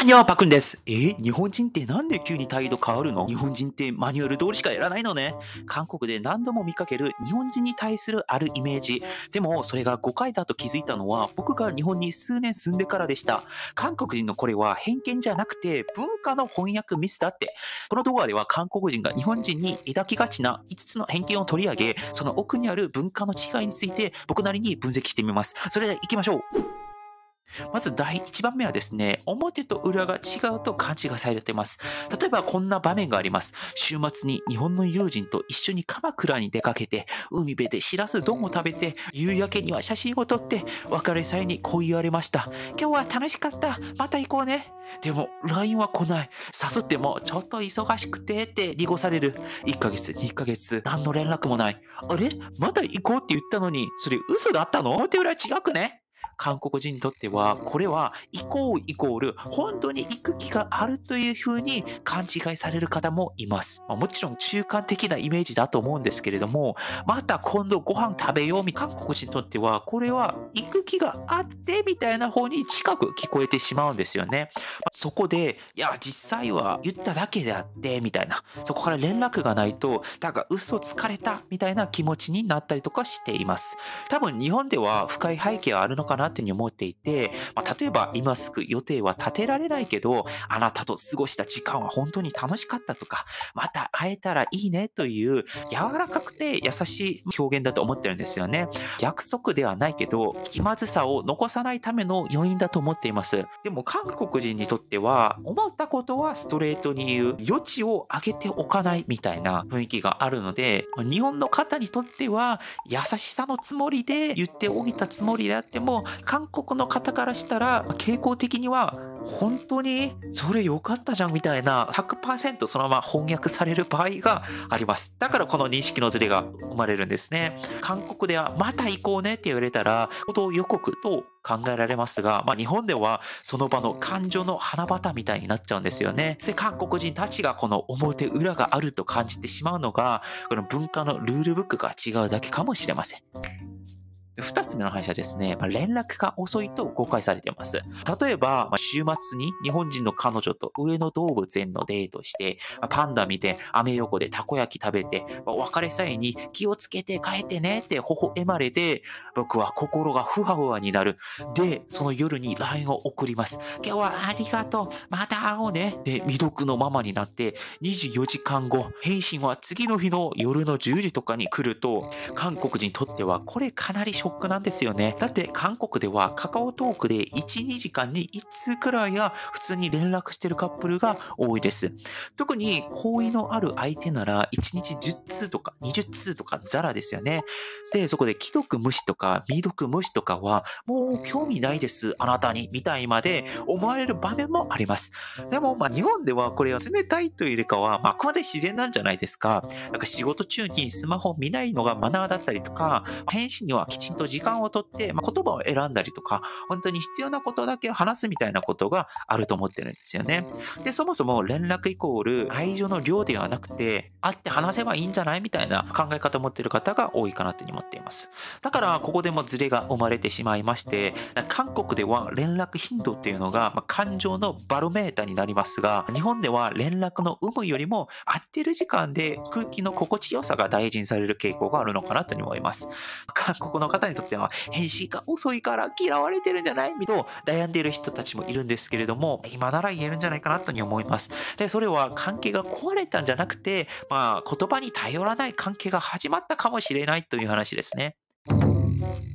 アンニョンパクンです。日本人ってなんで急に態度変わるの？日本人ってマニュアル通りしかやらないのね。韓国で何度も見かける日本人に対するあるイメージ。でもそれが誤解だと気づいたのは僕が日本に数年住んでからでした。韓国人のこれは偏見じゃなくて文化の翻訳ミスだって。この動画では韓国人が日本人に抱きがちな5つの偏見を取り上げ、その奥にある文化の違いについて僕なりに分析してみます。それでは行きましょう。まず第1番目はですね、表と裏が違うと勘違いされています。例えばこんな場面があります。週末に日本の友人と一緒に鎌倉に出かけて、海辺でしらす丼を食べて、夕焼けには写真を撮って、別れ際にこう言われました。今日は楽しかった。また行こうね。でも LINE は来ない。誘ってもちょっと忙しくてって濁される。1ヶ月、2ヶ月、何の連絡もない。あれまた行こうって言ったのに、それ嘘だったのってぐらい違くね。韓国人にとっては、これはイコールイコール、本当に行く気があるというふうに勘違いされる方もいます。もちろん中間的なイメージだと思うんですけれども、また今度ご飯食べよう韓国人にとっては、これは行く気があってみたいな方に近く聞こえてしまうんですよね。そこで、いや、実際は言っただけであって、みたいな。そこから連絡がないと、だから嘘つかれたみたいな気持ちになったりとかしています。多分日本では深い背景があるのかなっていうふうに思っていて、例えば今すぐ予定は立てられないけど、あなたと過ごした時間は本当に楽しかったとか、また会えたらいいねという柔らかくて優しい表現だと思ってるんですよね。約束ではないけど、気まずさを残さないための要因だと思っています。でも韓国人にとっては、思ったことはストレートに言う、余地をあげておかないみたいな雰囲気があるので、日本の方にとっては優しさのつもりで言っておいたつもりであっても、韓国の方からしたら傾向的には本当にそれ良かったじゃんみたいな100%そのまま翻訳される場合があります。だからこの認識のズレが生まれるんですね。韓国ではまた行こうねって言われたら、行動予告と考えられますが、日本ではその場の感情の花畑みたいになっちゃうんですよね。で、韓国人たちがこの表裏があると感じてしまうのが、この文化のルールブックが違うだけかもしれません。二つ目の話はですね、連絡が遅いと誤解されています。例えば、週末に日本人の彼女と上野動物園のデートして、パンダ見て、アメ横でたこ焼き食べて、別れ際に気をつけて帰ってねって微笑まれて、僕は心がふわふわになる。で、その夜に LINE を送ります。今日はありがとう。また会おうね。で、未読のままになって、24時間後、返信は次の日の夜の10時とかに来ると、韓国人にとってはこれかなりショックなんですよね。だって韓国ではカカオトークで1、2時間に1通くらいや普通に連絡してるカップルが多いです。特に好意のある相手なら1日10通とか20通とかザラですよね。で、そこで既読無視とか未読無視とかはもう興味ないですあなたにみたいまで思われる場面もあります。でも日本ではこれは冷たいというよりかはあくまで自然なんじゃないですか。なんか仕事中にスマホを見ないのがマナーだったりとか、返信にはきちんと時間をとって、言葉を選んだりとか、本当に必要なことだけ話すみたいなことがあると思ってるんですよね。で、そもそも連絡イコール愛情の量ではなくて、会って話せばいいんじゃないみたいな考え方を持っている方が多いかなというふうに思っています。だから、ここでもズレが生まれてしまいまして、韓国では連絡頻度っていうのが、感情のバロメーターになりますが、日本では連絡の有無よりも会ってる時間で空気の心地よさが大事にされる傾向があるのかなというふうに思います。韓国の方にとっては返信が遅いから嫌われてるんじゃないと悩んでいる人たちもいるんですけれども、今なら言えるんじゃないかなというふうに思います。で、それは関係が壊れたんじゃなくて、言葉に頼らない関係が始まったかもしれないという話ですね。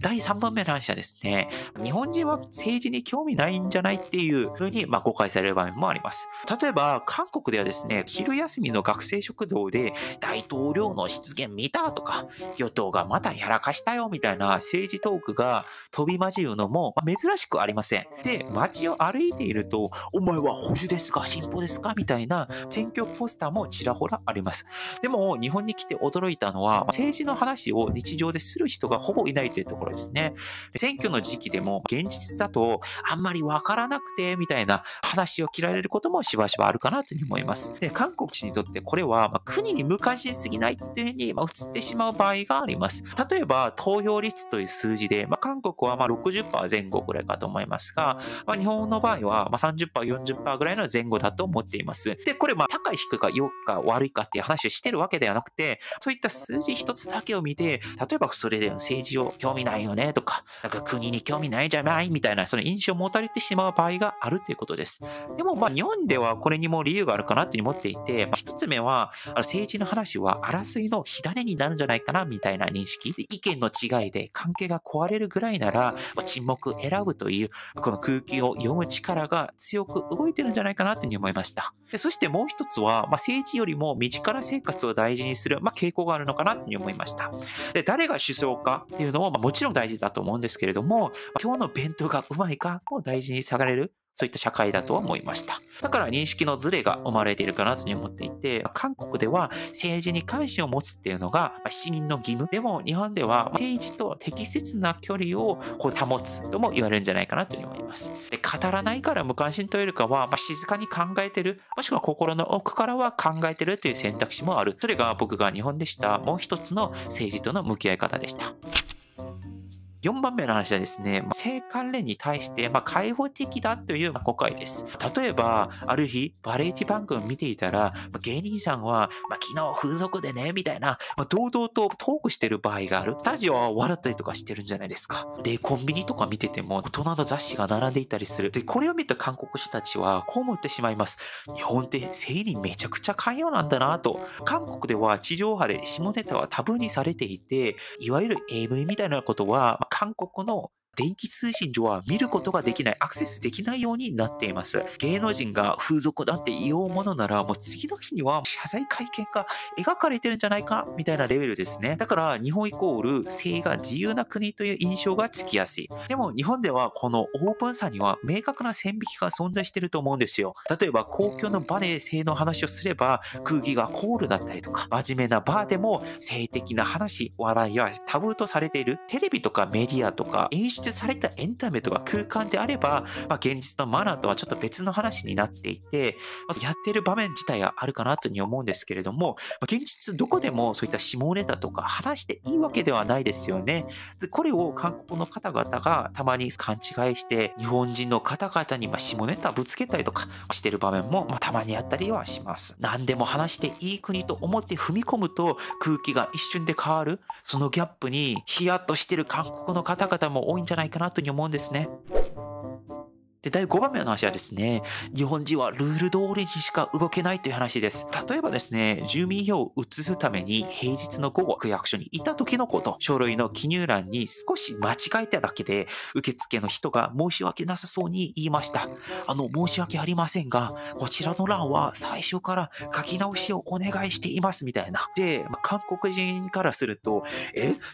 第3番目の話はですね、日本人は政治に興味ないんじゃないっていう風に誤解される場面もあります。例えば、韓国ではですね、昼休みの学生食堂で大統領の失言見たとか、与党がまたやらかしたよみたいな政治トークが飛び交じるのも珍しくありません。で、街を歩いていると、お前は保守ですか進歩ですかみたいな選挙ポスターもちらほらあります。でも、日本に来て驚いたのは、政治の話を日常でする人がほぼいないというところですね。選挙の時期でも現実だとあんまりわからなくてみたいな話を切られることもしばしばあるかなというふうに思います。で、韓国人にとってこれは国に無関心すぎないっていうふうに映ってしまう場合があります。例えば投票率という数字で、韓国は60%前後ぐらいかと思いますが、日本の場合は30%、40%ぐらいの前後だと思っています。で、これ高い低いか良いか悪いかっていう話をしてるわけではなくて、そういった数字一つだけを見て、例えばそれで政治を興味ないよねとか、国に興味ないじゃないみたいな、その印象を持たれてしまう場合があるということです。でも日本ではこれにも理由があるかなと思っていて、一つ目は政治の話は争いの火種になるんじゃないかなみたいな認識。意見の違いで関係が壊れるぐらいなら、沈黙選ぶという、この空気を読む力が強く動いてるんじゃないかなというふうに思いました。そしてもう一つは、政治よりも身近な生活を大事にする、傾向があるのかなというふうに思いました。で、誰が首相かっていうのも、もちろん大事だと思うんですけれども、今日の弁当がうまいかも大事に下がれる。そういった社会だと思いました。だから認識のズレが生まれているかなというふうに思っていて、韓国では政治に関心を持つっていうのが市民の義務。でも日本では政治と適切な距離を保つとも言われるんじゃないかなというふうに思います。で、語らないから無関心というよりかは、静かに考えてる、もしくは心の奥からは考えてるという選択肢もある。それが僕が日本でしたもう一つの政治との向き合い方でした。4番目の話はですね、性関連に対して、開放的だという誤解です。例えば、ある日、バラエティ番組を見ていたら、芸人さんは、昨日風俗でね、みたいな、堂々とトークしてる場合がある。スタジオは笑ったりとかしてるんじゃないですか。で、コンビニとか見てても、大人の雑誌が並んでいたりする。で、これを見た韓国人たちは、こう思ってしまいます。日本って性にめちゃくちゃ寛容なんだなと。韓国では地上波で下ネタはタブーにされていて、いわゆる AV みたいなことは、韓国の電気通信上は見ることができない、アクセスできないようになっています。芸能人が風俗だって言おうものなら、もう次の日には謝罪会見が描かれてるんじゃないかみたいなレベルですね。だから日本イコール性が自由な国という印象がつきやすい。でも日本ではこのオープンさには明確な線引きが存在していると思うんですよ。例えば公共の場で性の話をすれば空気がコールだったりとか、真面目なバーでも性的な話、笑いはタブーとされている。テレビとかメディアとか演出されたエンタメとか空間であれば、現実のマナーとはちょっと別の話になっていて、やっている場面自体があるかなというふうに思うんですけれども、現実どこでもそういった下ネタとか話していいわけではないですよね。で、これを韓国の方々がたまに勘違いして、日本人の方々に下ネタぶつけたりとかしてる場面もたまにあったりはします。何でも話していい国と思って踏み込むと空気が一瞬で変わる。そのギャップにヒヤッとしてる韓国の方々も多いんじゃないかなというふうに思うんですね。で、第5番目の話はですね、日本人はルール通りにしか動けないという話です。例えばですね、住民票を移すために平日の午後、区役所にいた時のこと、書類の記入欄に少し間違えただけで、受付の人が申し訳なさそうに言いました。申し訳ありませんが、こちらの欄は最初から書き直しをお願いしていますみたいな。で、韓国人からすると、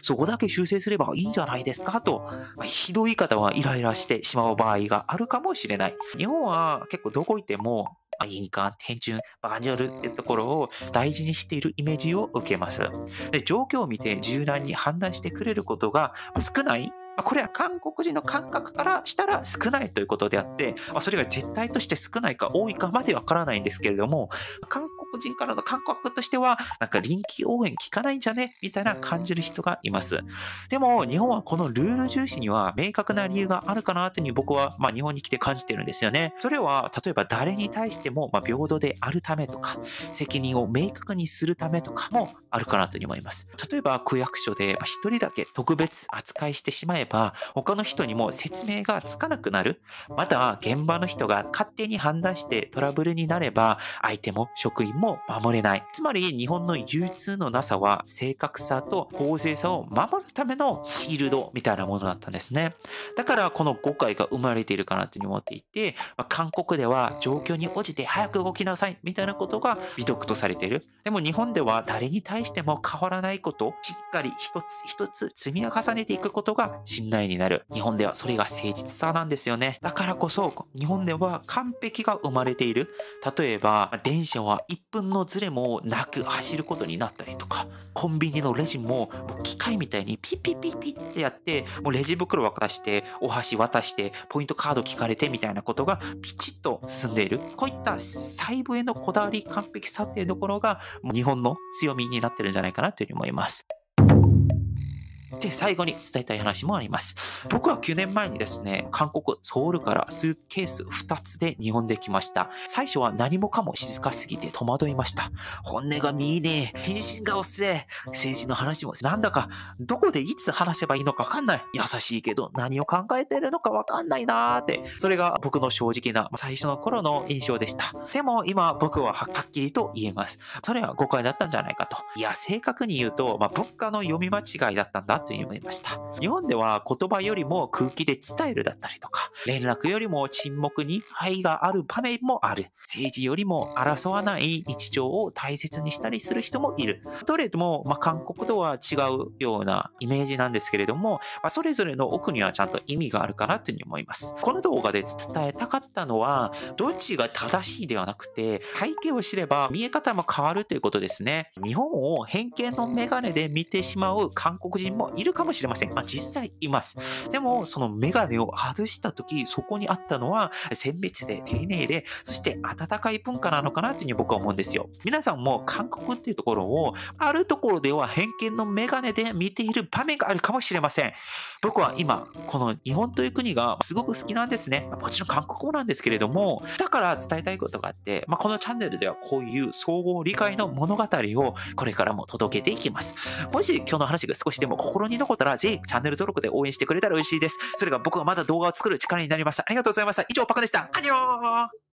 そこだけ修正すればいいんじゃないですかと、ひどい方はイライラしてしまう場合があるかもしれない。日本は結構どこ行っても、印鑑、天準、バーニョルっていうところを大事にしているイメージを受けます。で、状況を見て柔軟に判断してくれることが少ない。これは韓国人の感覚からしたら少ないということであって、それが絶対として少ないか多いかまでわからないんですけれども、韓国人からの感覚としては、臨機応変効かないんじゃねみたいな感じる人がいます。でも、日本はこのルール重視には明確な理由があるかなというふうに僕は、日本に来て感じてるんですよね。それは、例えば誰に対しても、平等であるためとか、責任を明確にするためとかもあるかなというふうに思います。例えば、区役所で一人だけ特別扱いしてしまえば、他の人にも説明がつかなくなる。また、現場の人が勝手に判断してトラブルになれば、相手も職員も守れない。つまり、日本の流通のなさは、正確さと公正さを守るためのシールドみたいなものだったんですね。だから、この誤解が生まれているかなというふうに思っていて、韓国では状況に応じて早く動きなさいみたいなことが美徳とされている。でも日本では誰に対しても変わらないことをしっかり一つ一つ積み重ねていくことが信頼になる。日本ではそれが誠実さなんですよね。だからこそ日本では完璧が生まれている。例えば電車は1分のズレもなく走ることになったりとか、コンビニのレジも機械みたいにピッピッピッピッってやって、もうレジ袋渡して、お箸渡して、ポイントカード聞かれてみたいなことがピチッと進んでいる。こういった細部へのこだわり、完璧さっていうところが、もう日本の強みになってるんじゃないかなというふうに思います。で、最後に伝えたい話もあります。僕は9年前にですね、韓国ソウルからスーツケース2つで日本で来ました。最初は何もかも静かすぎて戸惑いました。本音が見えねえ。返信が遅え。政治の話もなんだかどこでいつ話せばいいのかわかんない。優しいけど何を考えてるのかわかんないなーって。それが僕の正直な最初の頃の印象でした。でも今僕ははっきりと言えます。それは誤解だったんじゃないかと。いや、正確に言うと、文化の読み間違いだったんだというふうに思いました。日本では言葉よりも空気で伝えるだったりとか、連絡よりも沈黙に愛がある場面もある。政治よりも争わない日常を大切にしたりする人もいる。どれも、韓国とは違うようなイメージなんですけれども、それぞれの奥にはちゃんと意味があるかなというふうに思います。この動画で伝えたかったのは、どっちが正しいではなくて、背景を知れば見え方も変わるということですね。日本を偏見の眼鏡で見てしまう韓国人もいるかもしれません。実際います。でも、その眼鏡を外したとき、そこにあったのは、選別で丁寧で、そして温かい文化なのかなというふうに僕は思うんですよ。皆さんも韓国っていうところを、あるところでは偏見の眼鏡で見ている場面があるかもしれません。僕は今、この日本という国がすごく好きなんですね。もちろん韓国語なんですけれども、だから伝えたいことがあって、このチャンネルではこういう総合理解の物語をこれからも届けていきます。もし今日の話が少しでも心に残ったら、ぜひチャンネル登録で応援してくれたら嬉しいです。それが僕がまだ動画を作る力になります。ありがとうございました。以上、パカでした。アニョー